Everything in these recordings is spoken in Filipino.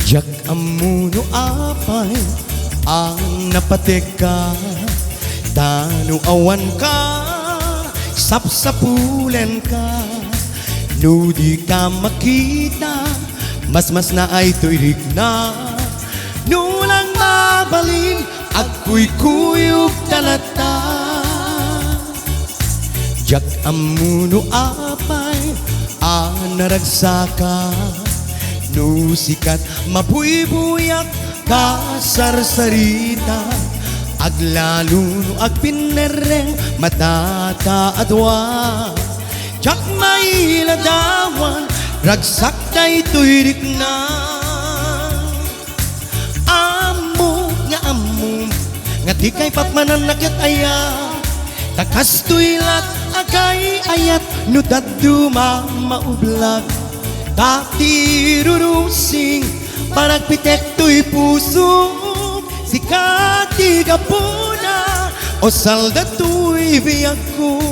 Jak amuno apay ang napateka, tanu awan ka, sapsapulen ka. Nudi ka makita, mas na ay tuirik na. Nulang mabalin, ako'y kuyog talata. Jak amuno apay ang naragsaka, no sikat mabuibuyak kasarsarita. Aglaluno ag pinereng matataadwa. Jak mailadawan, ragsak tay tuirik na. Amo, nga di kay patmanan nakit aya. Takas tuilat, agay ayat, nutad duma maublag. Tatirurusing, paragpitek tuy puso. Sikati kapuna, o salda tuy biyag ko.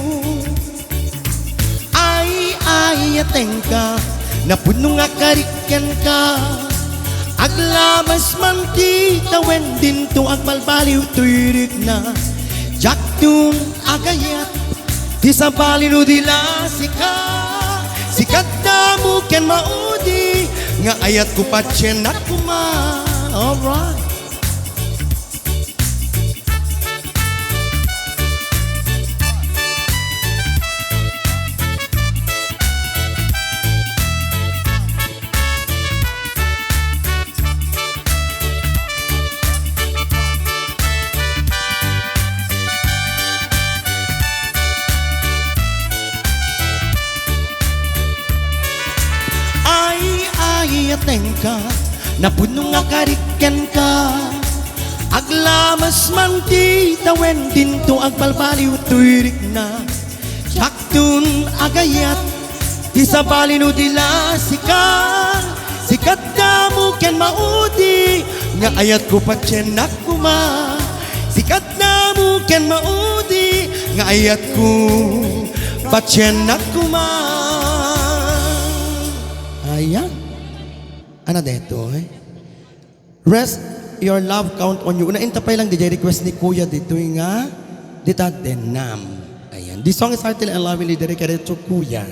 Ayateng ka, napuno nga kariken ka. Aglamas man tita, wendin to agbalbaliw tuirik na. Jak tun agayat, di sa balino dila sika. Sikat na mo ken maudi, nga ayat ko patyen na kuma. Alright. Ayateng ka, napuno nga kariken ka. Aglamas man tita, wendin to agbalbaliw tuirik na. Saktun agayat, di sa balino dila sika. Sikat na mo ken maudi, nga ayat ko patyen na kuma. Sikat na mo ken maudi, nga ayat ko patyen na kuma. Ayan. Ano dito eh? Rest your love count on you. Una intapay lang DJ request ni Kuya dito nga. Dita denam. Ayan. This song is heartily and lovingly dedicated to Kuya.